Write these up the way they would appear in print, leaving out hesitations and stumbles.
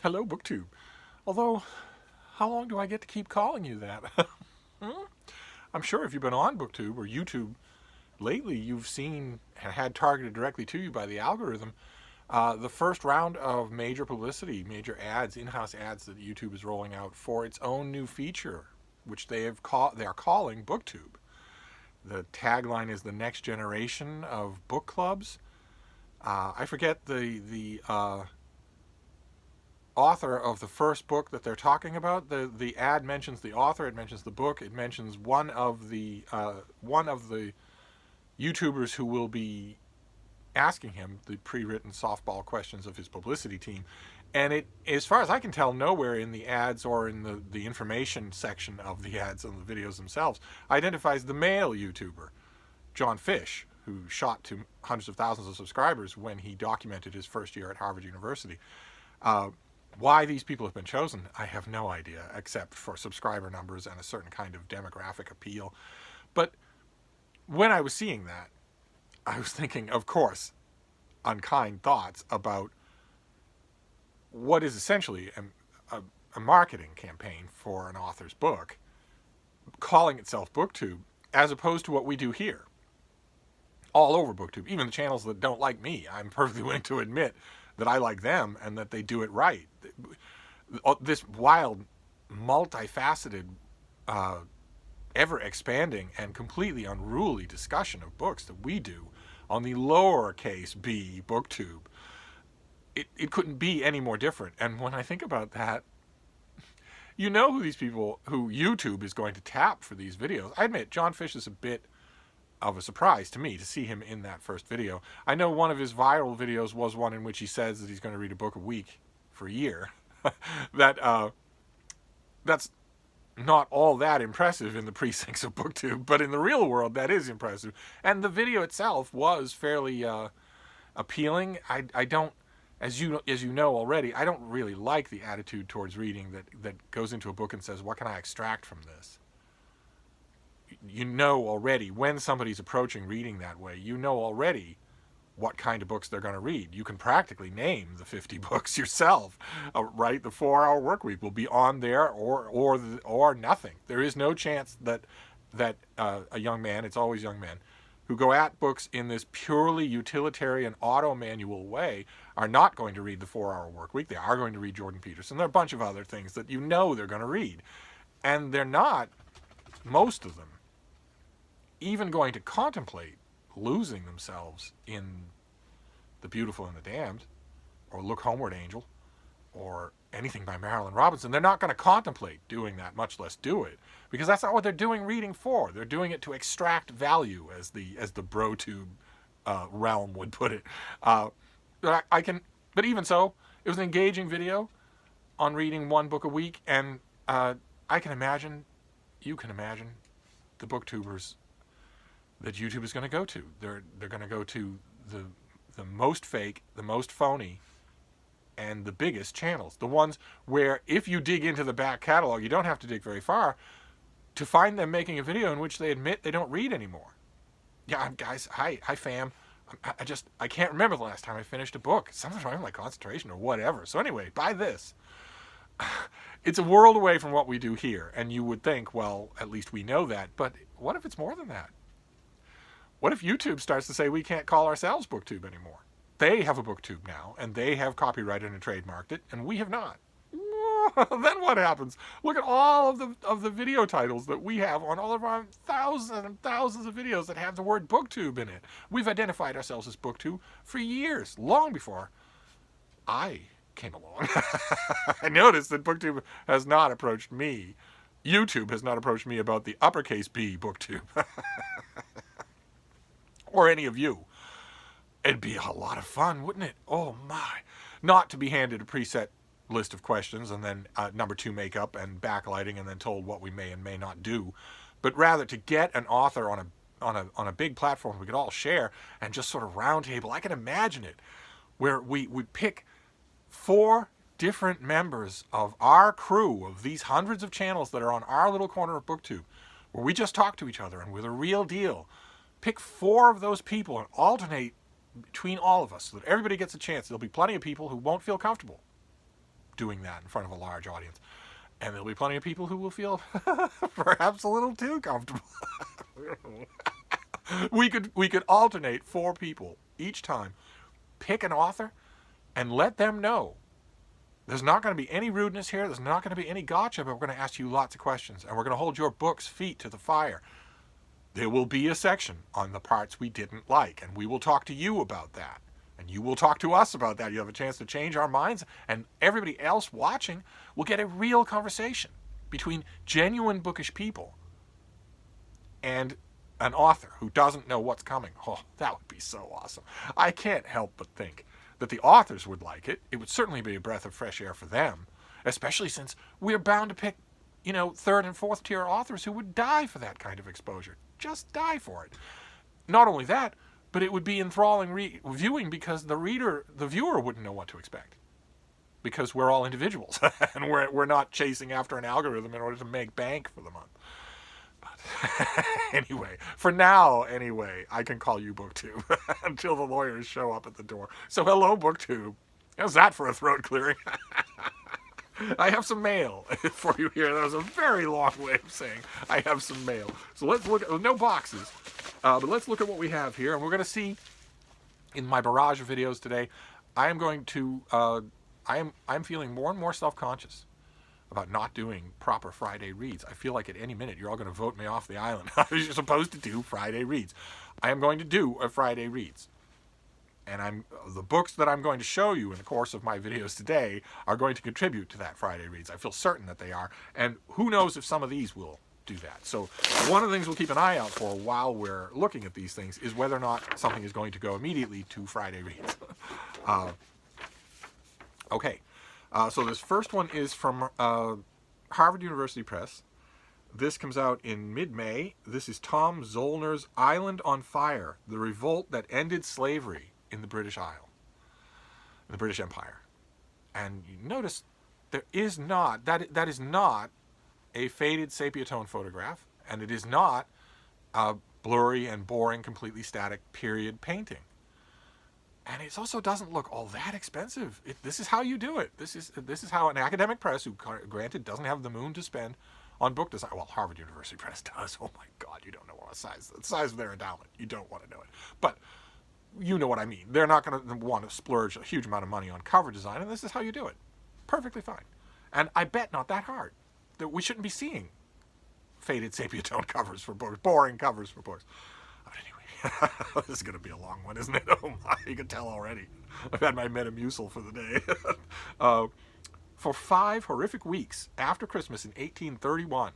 Hello, BookTube. Although, how long do I get to keep calling you that? I'm sure if you've been on BookTube or YouTube lately, you've seen and had targeted directly to you by the algorithm the first round of major publicity, major ads, in-house ads that YouTube is rolling out for its own new feature, which they are calling BookTube. The tagline is the next generation of book clubs. I forget the author of the first book that they're talking about. The ad mentions the author, it mentions the book, it mentions one of the YouTubers who will be asking him the pre-written softball questions of his publicity team. And it, as far as I can tell, nowhere in the ads or in the information section of the ads and the videos themselves identifies the male YouTuber, John Fish, who shot to hundreds of thousands of subscribers when he documented his first year at Harvard University. Why these people have been chosen, I have no idea, except for subscriber numbers and a certain kind of demographic appeal. But when I was seeing that, I was thinking, of course, unkind thoughts about what is essentially a marketing campaign for an author's book, calling itself BookTube, as opposed to what we do here. All over BookTube, even the channels that don't like me, I'm perfectly willing to admit that I like them and that they do it right. This wild, multifaceted, ever-expanding and completely unruly discussion of books that we do on the lowercase b BookTube, it couldn't be any more different. And when I think about that, you know who these people, who YouTube is going to tap for these videos. I admit, John Fish is a bit of a surprise to me to see him in that first video. I know one of his viral videos was one in which he says that he's going to read a book a week for a year. That's not all that impressive in the precincts of BookTube, but in the real world that is impressive. And the video itself was fairly appealing. I don't, as you know already, I don't really like the attitude towards reading that goes into a book and says, what can I extract from this? You know already, when somebody's approaching reading that way, you know already what kind of books they're going to read. You can practically name the 50 books yourself, right? The 4-hour work week will be on there, or nothing. There is no chance that a young man, it's always young men, who go at books in this purely utilitarian auto-manual way are not going to read the 4-hour work week. They are going to read Jordan Peterson. There are a bunch of other things that you know they're going to read. And they're not, most of them, even going to contemplate losing themselves in The Beautiful and the Damned, or Look Homeward, Angel, or anything by Marilyn Robinson. They're not going to contemplate doing that, much less do it, because that's not what they're doing reading for. They're doing it to extract value, as the BroTube realm would put it. But even so, it was an engaging video on reading one book a week, and I can imagine, you can imagine, the booktubers that YouTube is going to go to. They're going to go to the most fake, the most phony, and the biggest channels. The ones where if you dig into the back catalog, you don't have to dig very far to find them making a video in which they admit they don't read anymore. Yeah, guys, hi fam. I can't remember the last time I finished a book. Something's wrong with my concentration or whatever. So anyway, buy this. It's a world away from what we do here, and you would think, well, at least we know that. But what if it's more than that? What if YouTube starts to say we can't call ourselves BookTube anymore? They have a BookTube now, and they have copyrighted and trademarked it, and we have not. Then what happens? Look at all of the video titles that we have on all of our thousands and thousands of videos that have the word BookTube in it. We've identified ourselves as BookTube for years, long before I came along. I noticed that BookTube has not approached me. YouTube has not approached me about the uppercase B BookTube. Or any of you. It'd be a lot of fun, wouldn't it? Oh my. Not to be handed a preset list of questions and then number 2 makeup and backlighting and then told what we may and may not do, but rather to get an author on a big platform we could all share and just sort of round table. I can imagine it, where we pick 4 different members of our crew of these hundreds of channels that are on our little corner of BookTube, where we just talk to each other and we're the real deal. Pick 4 of those people and alternate between all of us so that everybody gets a chance. There'll be plenty of people who won't feel comfortable. doing that in front of a large audience. And there'll be plenty of people who will feel perhaps a little too comfortable. we could alternate 4 people each time, pick an author, and let them know there's not going to be any rudeness here. There's not going to be any gotcha, but we're going to ask you lots of questions, and we're going to hold your book's feet to the fire. There will be a section on the parts we didn't like, and we will talk to you about that. And you will talk to us about that. You have a chance to change our minds, and everybody else watching will get a real conversation between genuine bookish people and an author who doesn't know what's coming. Oh, that would be so awesome. I can't help but think that the authors would like it. It would certainly be a breath of fresh air for them, especially since we're bound to pick, 3rd and 4th tier authors who would die for that kind of exposure. Just die for it. Not only that, but it would be enthralling viewing because the viewer wouldn't know what to expect. Because we're all individuals and we're not chasing after an algorithm in order to make bank for the month. But anyway, for now, I can call you BookTube until the lawyers show up at the door. So hello, BookTube. How's that for a throat clearing? I have some mail for you here. That was a very long way of saying I have some mail. So let's look at, no boxes, but let's look at what we have here. And we're going to see in my barrage of videos today, I am going to, I'm feeling more and more self-conscious about not doing proper Friday reads. I feel like at any minute you're all going to vote me off the island. You're supposed to do Friday reads. I am going to do a Friday reads. And the books that I'm going to show you in the course of my videos today are going to contribute to that Friday reads. I feel certain that they are. And who knows if some of these will do that. So one of the things we'll keep an eye out for while we're looking at these things is whether or not something is going to go immediately to Friday reads. Okay. So this first one is from Harvard University Press. This comes out in mid-May. This is Tom Zollner's Island on Fire, The Revolt That Ended Slavery in the British Isle, in the British Empire. And you notice there is not, that is not a faded sepia tone photograph, and it is not a blurry and boring, completely static period painting. And it also doesn't look all that expensive. This is how you do it. This is how an academic press, who granted doesn't have the moon to spend on book design. Well, Harvard University Press does. Oh my God, you don't know what the size of their endowment. You don't want to know it. But you know what I mean. They're not going to want to splurge a huge amount of money on cover design, and this is how you do it. Perfectly fine. And I bet not that hard. That we shouldn't be seeing faded sepia tone covers for books, boring covers for books. But anyway, this is going to be a long one, isn't it? Oh my, you can tell already. I've had my Metamucil for the day. For 5 horrific weeks after Christmas in 1831,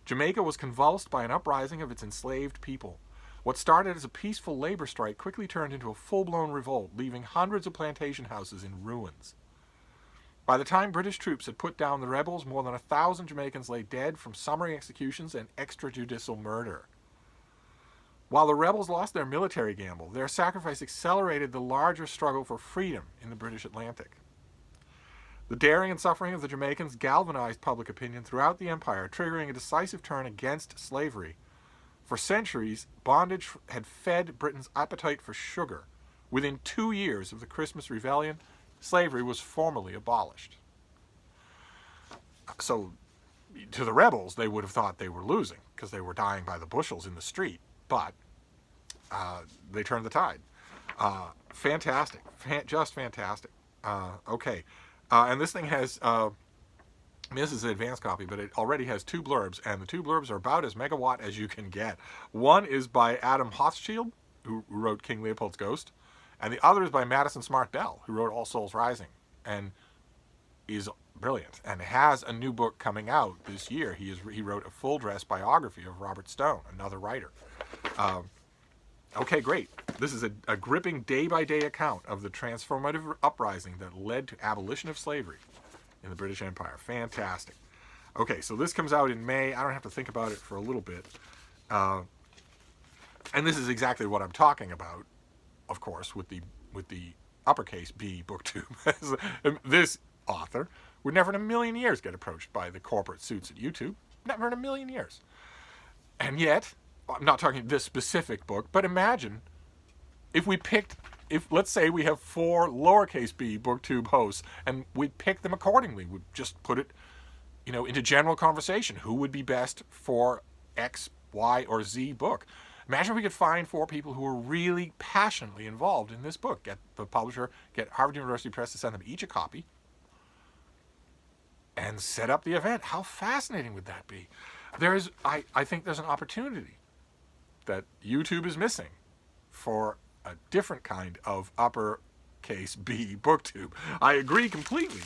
Jamaica was convulsed by an uprising of its enslaved people. What started as a peaceful labor strike quickly turned into a full-blown revolt, leaving hundreds of plantation houses in ruins. By the time British troops had put down the rebels, more than 1,000 Jamaicans lay dead from summary executions and extrajudicial murder. While the rebels lost their military gamble, their sacrifice accelerated the larger struggle for freedom in the British Atlantic. The daring and suffering of the Jamaicans galvanized public opinion throughout the empire, triggering a decisive turn against slavery. For centuries, bondage had fed Britain's appetite for sugar. Within 2 years of the Christmas Rebellion, slavery was formally abolished. So, to the rebels, they would have thought they were losing because they were dying by the bushels in the street. But they turned the tide. Fantastic. Just fantastic. Okay. And this thing has... this is an advanced copy, but it already has 2 blurbs, and the 2 blurbs are about as megawatt as you can get. One is by Adam Hochschild, who wrote King Leopold's Ghost, and the other is by Madison Smart Bell, who wrote All Souls Rising, and is brilliant, and has a new book coming out this year. He wrote a full-dress biography of Robert Stone, another writer. Okay, great. This is a gripping day-by-day account of the transformative uprising that led to abolition of slavery in the British Empire. Fantastic. Okay, so this comes out in May. I don't have to think about it for a little bit. And this is exactly what I'm talking about, of course, with the uppercase B BookTube. This author would never in a million years get approached by the corporate suits at YouTube. Never in a million years. And yet, I'm not talking this specific book, but imagine if we picked if let's say we have 4 lowercase b booktube hosts, and we'd pick them accordingly. We'd just put it, into general conversation. Who would be best for X, Y, or Z book? Imagine if we could find 4 people who are really passionately involved in this book. Get the publisher, get Harvard University Press to send them each a copy, and set up the event. How fascinating would that be? I think there's an opportunity that YouTube is missing for a different kind of uppercase B booktube. I agree completely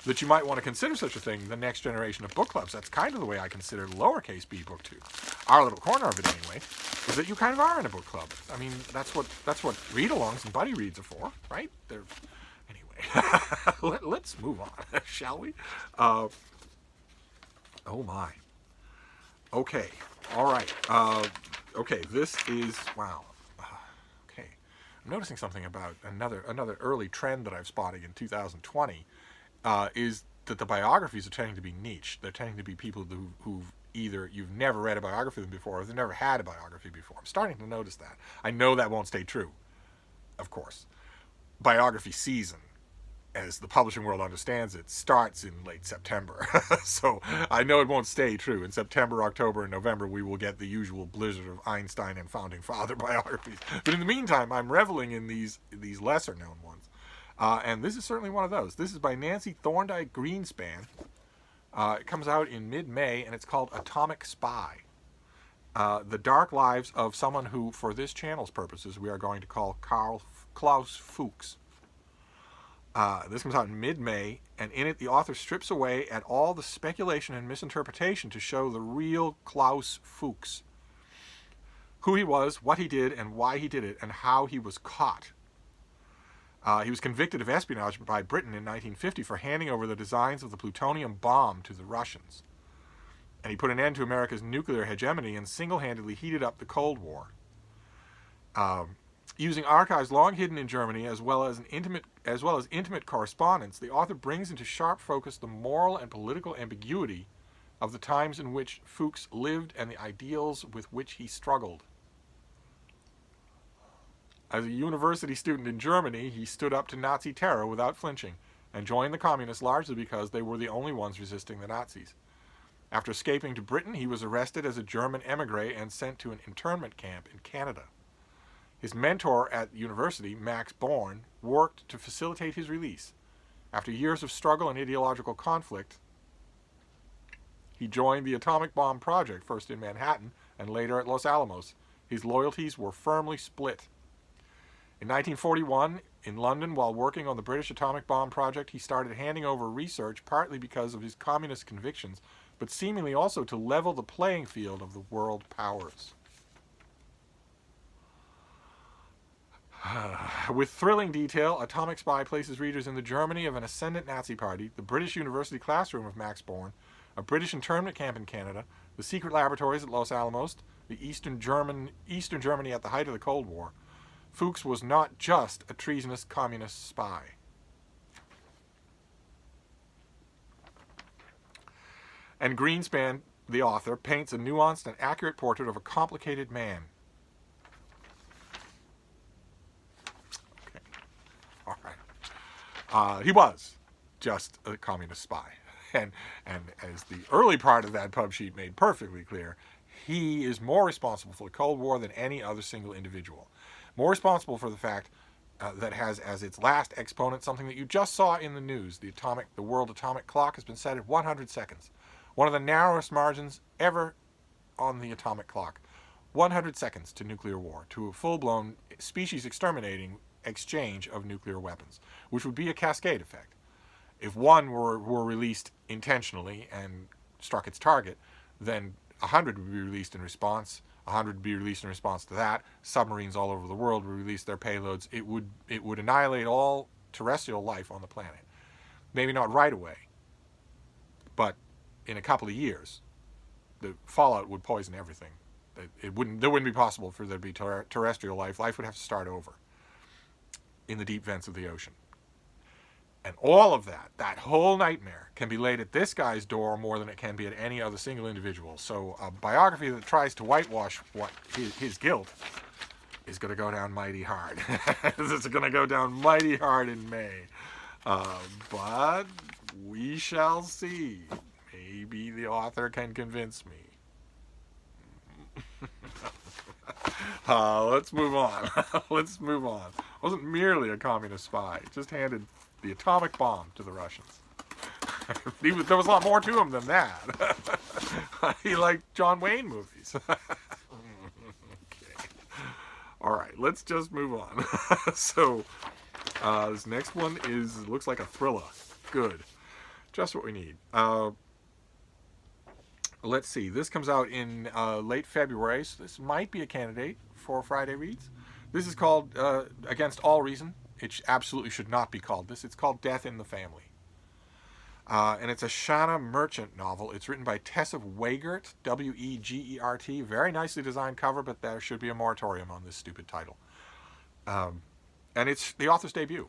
that you might want to consider such a thing, the next generation of book clubs. That's kind of the way I consider lowercase b booktube. Our little corner of it, anyway, is that you kind of are in a book club. I mean, that's what read-alongs and buddy reads are for, right? Anyway, let's move on, shall we? Oh my. Okay. All right. Okay. This is wow. Okay. I'm noticing something about another early trend that I've spotted in 2020. Is that the biographies are tending to be niche. They're tending to be people who've either you've never read a biography of them before, or they've never had a biography before. I'm starting to notice that. I know that won't stay true, of course. Biography season, as the publishing world understands it, starts in late September. So I know it won't stay true. In September, October, and November, we will get the usual blizzard of Einstein and Founding Father biographies. But in the meantime, I'm reveling in these lesser-known ones. And this is certainly one of those. This is by Nancy Thorndike Greenspan. It comes out in mid-May, and it's called Atomic Spy. The dark lives of someone who, for this channel's purposes, we are going to call Klaus Fuchs. This comes out in mid-May, and in it the author strips away at all the speculation and misinterpretation to show the real Klaus Fuchs. Who he was, what he did, and why he did it, and how he was caught. He was convicted of espionage by Britain in 1950 for handing over the designs of the plutonium bomb to the Russians. And he put an end to America's nuclear hegemony and single-handedly heated up the Cold War. Using archives long hidden in Germany as well as intimate correspondence, the author brings into sharp focus the moral and political ambiguity of the times in which Fuchs lived and the ideals with which he struggled. As a university student in Germany, he stood up to Nazi terror without flinching and joined the communists largely because they were the only ones resisting the Nazis. After escaping to Britain, he was arrested as a German émigré and sent to an internment camp in Canada. His mentor at university, Max Born, worked to facilitate his release. After years of struggle and ideological conflict, he joined the atomic bomb project, first in Manhattan and later at Los Alamos. His loyalties were firmly split. In 1941, in London, while working on the British atomic bomb project, he started handing over research partly because of his communist convictions, but seemingly also to level the playing field of the world powers. With thrilling detail, Atomic Spy places readers in the Germany of an ascendant Nazi party, the British university classroom of Max Born, a British internment camp in Canada, the secret laboratories at Los Alamos, the Eastern Germany at the height of the Cold War. Fuchs was not just a treasonous communist spy. And Greenspan, the author, paints a nuanced and accurate portrait of a complicated man. Okay. All right. He was just a communist spy. And as the early part of that pub sheet made perfectly clear, he is more responsible for the Cold War than any other single individual. More responsible for the fact that has as its last exponent something that you just saw in the news. The world atomic clock has been set at 100 seconds. One of the narrowest margins ever on the atomic clock. 100 seconds to nuclear war, to a full-blown species-exterminating exchange of nuclear weapons, which would be a cascade effect. If one were released intentionally and struck its target, then 100 would be released in response. 100 would be released in response to that. Submarines all over the world would release their payloads. It would annihilate all terrestrial life on the planet. Maybe not right away, but in a couple of years, the fallout would poison everything. There wouldn't be possible for there to be terrestrial life. Life would have to start over in the deep vents of the ocean. And all of that whole nightmare, can be laid at this guy's door more than it can be at any other single individual. So a biography that tries to whitewash his guilt is going to go down mighty hard. It's going to go down mighty hard in May. But we shall see. Maybe the author can convince me. Let's move on. Let's move on. It wasn't merely a communist spy. It just handed the atomic bomb to the Russians. There was a lot more to him than that. He liked John Wayne movies. Okay. All right, let's just move on. So, this next one looks like a thriller. Good. Just what we need. Let's see. This comes out in late February, so this might be a candidate for Friday Reads. This is called Against All Reason. It absolutely should not be called this. It's called Death in the Family. And it's a Shanna Merchant novel. It's written by Tessa Wegert, Wegert. Very nicely designed cover, but there should be a moratorium on this stupid title. And it's the author's debut.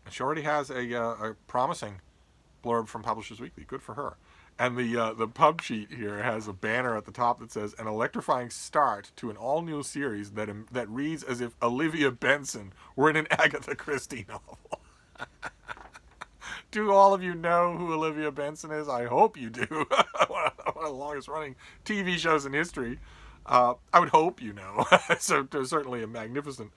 She already has a promising blurb from Publishers Weekly. Good for her. And the pub sheet here has a banner at the top that says, an electrifying start to an all-new series that reads as if Olivia Benson were in an Agatha Christie novel. Do all of you know who Olivia Benson is? I hope you do. One of the longest-running TV shows in history. I would hope you know. So there's certainly a magnificent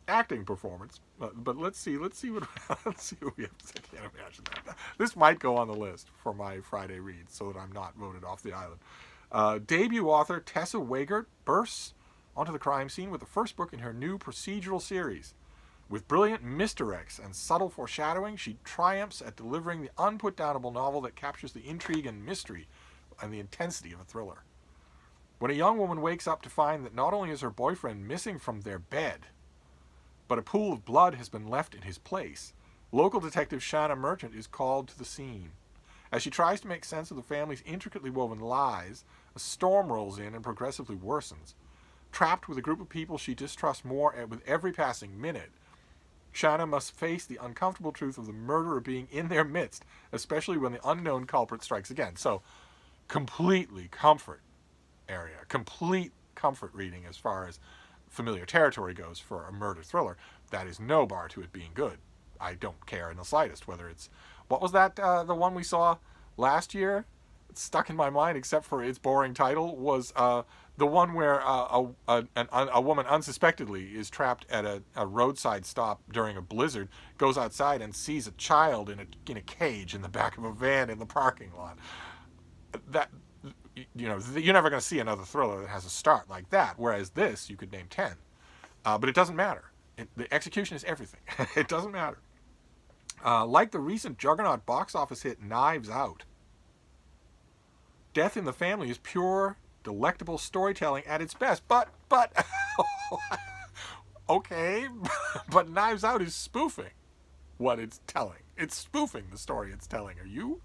acting performance. But let's see what we have to say. I can't imagine that. This might go on the list for my Friday read, so that I'm not voted off the island. Debut author Tessa Wegert bursts onto the crime scene with the first book in her new procedural series. With brilliant misdirects and subtle foreshadowing, she triumphs at delivering the unputdownable novel that captures the intrigue and mystery and the intensity of a thriller. When a young woman wakes up to find that not only is her boyfriend missing from their bed, but a pool of blood has been left in his place, local detective Shanna Merchant is called to the scene. As she tries to make sense of the family's intricately woven lies, a storm rolls in and progressively worsens. Trapped with a group of people she distrusts more with every passing minute, Shanna must face the uncomfortable truth of the murderer being in their midst, especially when the unknown culprit strikes again. So, completely comfort area. Complete comfort reading as far as familiar territory goes for a murder thriller. That is no bar to it being good. I don't care in the slightest whether it's... What was that, the one we saw last year? It's stuck in my mind, except for its boring title, was the one where a woman unsuspectedly is trapped at a roadside stop during a blizzard, goes outside and sees a child in a cage in the back of a van in the parking lot. That, you know, you're never going to see another thriller that has a start like that, whereas this, you could name 10. But it doesn't matter. The execution is everything. It doesn't matter. Like the recent juggernaut box office hit Knives Out, Death in the Family is pure, delectable storytelling at its best. But, okay, but Knives Out is spoofing what it's telling. It's spoofing the story it's telling. Are you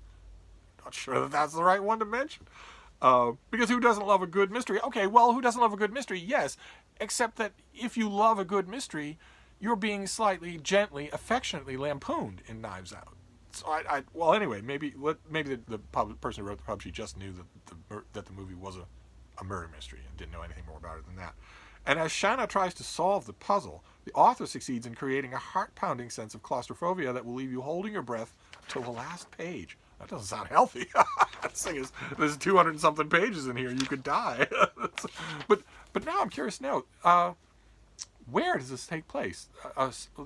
not sure that that's the right one to mention? Because who doesn't love a good mystery? Okay, well, who doesn't love a good mystery? Yes, except that if you love a good mystery, you're being slightly, gently, affectionately lampooned in Knives Out. So well, anyway, maybe the person who wrote the pub sheet just knew that the movie was a murder mystery and didn't know anything more about it than that. And as Shanna tries to solve the puzzle, the author succeeds in creating a heart-pounding sense of claustrophobia that will leave you holding your breath till the last page. That doesn't sound healthy. That thing is, there's 200-something pages in here. You could die. But now I'm curious to know, where does this take place?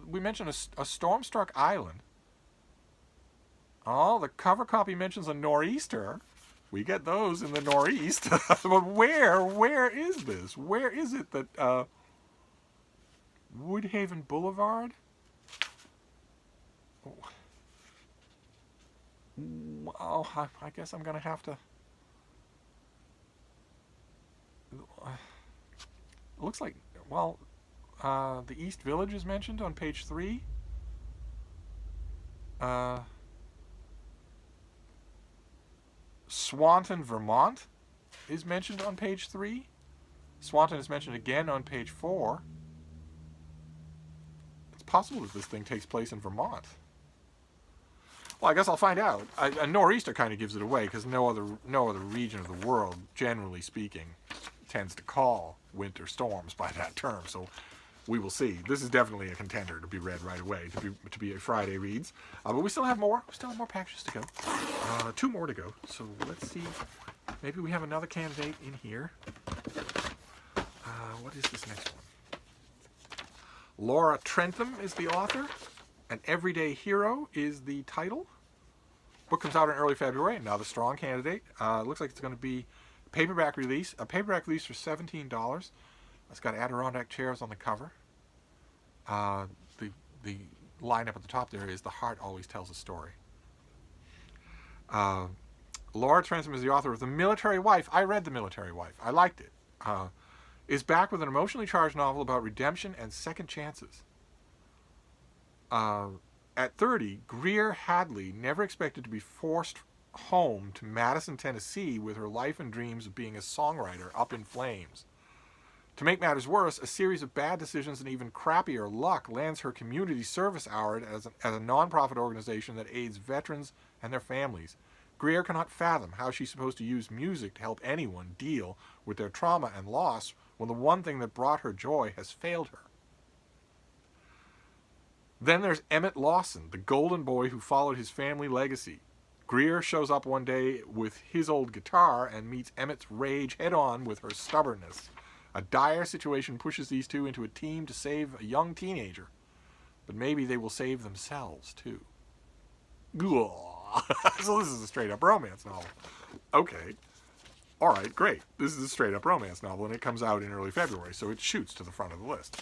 We mentioned a storm-struck island. Oh, the cover copy mentions a nor'easter. We get those in the nor'east. But where is this? Where is it that, Woodhaven Boulevard? Oh, I guess I'm going to have to... looks like, well, the East Village is mentioned on page 3. Swanton, Vermont is mentioned on page 3. Swanton is mentioned again on page 4. It's possible that this thing takes place in Vermont. Well, I guess I'll find out. A nor'easter kind of gives it away because no other region of the world, generally speaking, tends to call winter storms by that term. So we will see. This is definitely a contender to be read right away, to be a Friday reads. But we still have more. We still have more packages to go. 2 more to go. So let's see. Maybe we have another candidate in here. What is this next one? Laura Trentham is the author. An Everyday Hero is the title. Book comes out in early February. Another strong candidate. Looks like it's going to be paperback release. A paperback release for $17. It's got Adirondack chairs on the cover. The lineup at the top there is The Heart Always Tells a Story. Laura Trentham is the author of The Military Wife. I read The Military Wife. I liked it. Is back with an emotionally charged novel about redemption and second chances. At 30, Greer Hadley never expected to be forced home to Madison, Tennessee, with her life and dreams of being a songwriter up in flames. To make matters worse, a series of bad decisions and even crappier luck lands her community service hour as a non-profit organization that aids veterans and their families. Greer cannot fathom how she's supposed to use music to help anyone deal with their trauma and loss when the one thing that brought her joy has failed her. Then there's Emmett Lawson, the golden boy who followed his family legacy. Greer shows up one day with his old guitar and meets Emmett's rage head-on with her stubbornness. A dire situation pushes these two into a team to save a young teenager. But maybe they will save themselves, too. So this is a straight-up romance novel. Okay. All right, great. This is a straight-up romance novel, and it comes out in early February, so it shoots to the front of the list.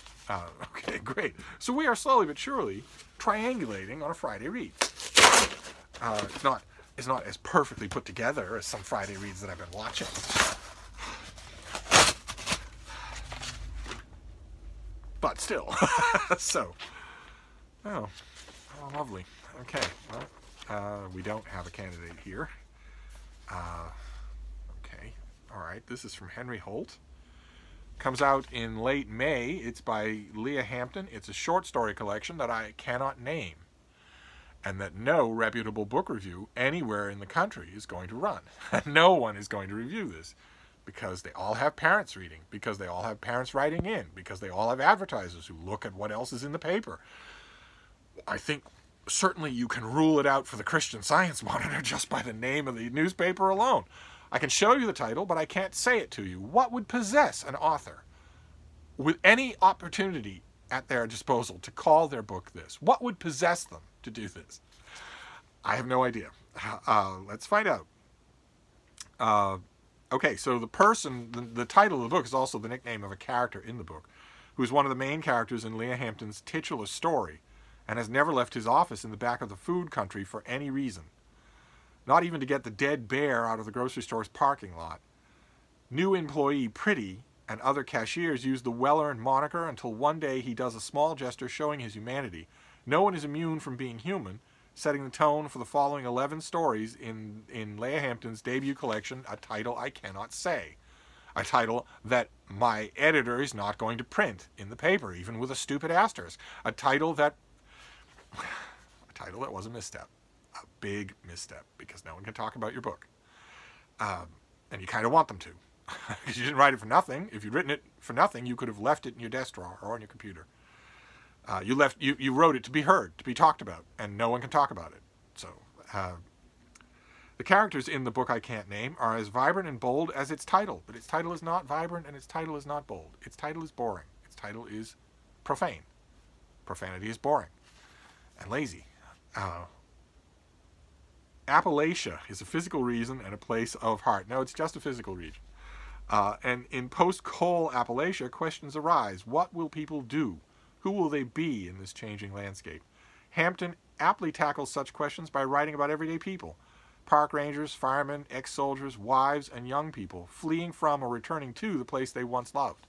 Okay, great. So we are slowly but surely triangulating on a Friday read. It's not as perfectly put together as some Friday reads that I've been watching. But still. So. Oh, lovely. Okay, well, we don't have a candidate here. Okay, all right. This is from Henry Holt. Comes out in late May. It's by Leah Hampton. It's a short story collection that I cannot name, and that no reputable book review anywhere in the country is going to run. No one is going to review this, because they all have parents reading, because they all have parents writing in, because they all have advertisers who look at what else is in the paper. I think certainly you can rule it out for the Christian Science Monitor just by the name of the newspaper alone. I can show you the title, but I can't say it to you. What would possess an author with any opportunity at their disposal to call their book this? What would possess them to do this? I have no idea. Let's find out. Okay, so the title of the book is also the nickname of a character in the book, who is one of the main characters in Leah Hampton's titular story, and has never left his office in the back of the food country for any reason. Not even to get the dead bear out of the grocery store's parking lot. New employee Pretty and other cashiers use the well-earned moniker until one day he does a small gesture showing his humanity. No one is immune from being human, setting the tone for the following 11 stories in Leah Hampton's debut collection, a title I cannot say. A title that my editor is not going to print in the paper, even with a stupid asterisk. A title that was a misstep. A big misstep, because no one can talk about your book. And you kind of want them to. Because you didn't write it for nothing. If you'd written it for nothing, you could have left it in your desk drawer or on your computer. You wrote it to be heard, to be talked about, and no one can talk about it. So, the characters in the book I can't name are as vibrant and bold as its title, but its title is not vibrant and its title is not bold. Its title is boring. Its title is profane. Profanity is boring and lazy. Appalachia is a physical region and a place of heart. No, it's just a physical region. And in post-coal Appalachia, questions arise. What will people do? Who will they be in this changing landscape? Hampton aptly tackles such questions by writing about everyday people. Park rangers, firemen, ex-soldiers, wives, and young people fleeing from or returning to the place they once loved.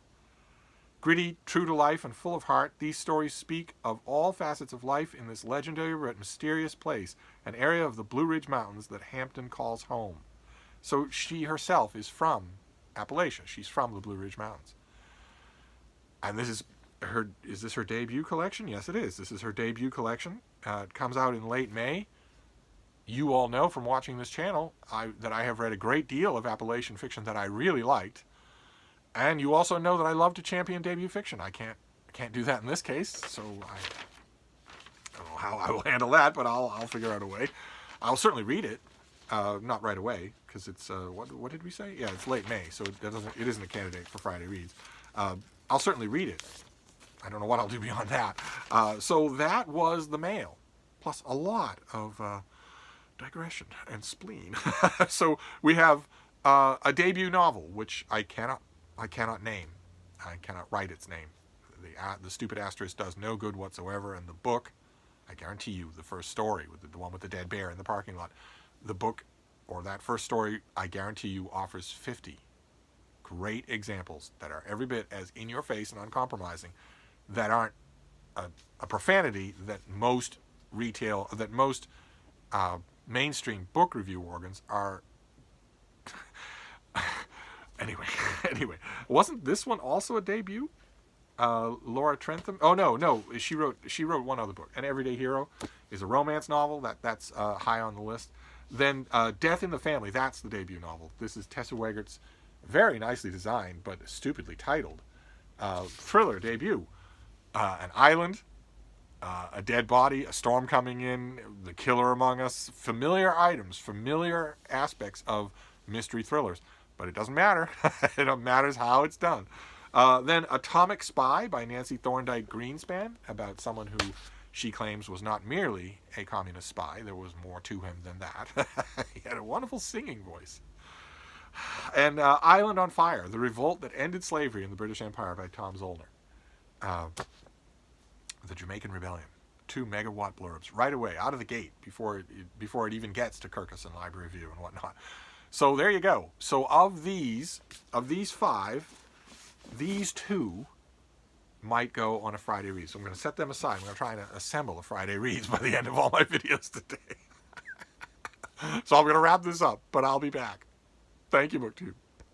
Gritty, true to life, and full of heart, these stories speak of all facets of life in this legendary but mysterious place, an area of the Blue Ridge Mountains that Hampton calls home. So she herself is from Appalachia. She's from the Blue Ridge Mountains. And is this her debut collection? Yes, it is. This is her debut collection. It comes out in late May. You all know from watching this channel that I have read a great deal of Appalachian fiction that I really liked. And you also know that I love to champion debut fiction. I can't do that in this case, so I don't know how I will handle that, but I'll figure out a way. I'll certainly read it, not right away because it's what did we say? Yeah, it's late May, so it isn't a candidate for Friday reads. I'll certainly read it. I don't know what I'll do beyond that. So that was the mail, plus a lot of digression and spleen. So we have a debut novel, which I cannot name. I cannot write its name. The stupid asterisk does no good whatsoever. And the book, I guarantee you, the first story, with the one with the dead bear in the parking lot, the book, or that first story, I guarantee you, offers 50 great examples that are every bit as in your face and uncompromising, that aren't a profanity that most mainstream book review organs are. Anyway, wasn't this one also a debut? Laura Trentham. Oh no, she wrote one other book. An Everyday Hero is a romance novel that's high on the list. Then Death in the Family. That's the debut novel. This is Tessa Wegert's very nicely designed but stupidly titled thriller debut. An island, a dead body, a storm coming in, the killer among us. Familiar items, familiar aspects of mystery thrillers. But it doesn't matter. It matters how it's done. Then Atomic Spy by Nancy Thorndike Greenspan, about someone who she claims was not merely a communist spy. There was more to him than that. He had a wonderful singing voice. And Island on Fire, the revolt that ended slavery in the British Empire by Tom Zollner. The Jamaican Rebellion. 2 megawatt blurbs right away, out of the gate, before it even gets to Kirkus and Library Review and whatnot. So there you go. So of these 5, these 2 might go on a Friday read. So I'm going to set them aside. I'm going to try and assemble a Friday reads by the end of all my videos today. So I'm going to wrap this up, but I'll be back. Thank you, BookTube.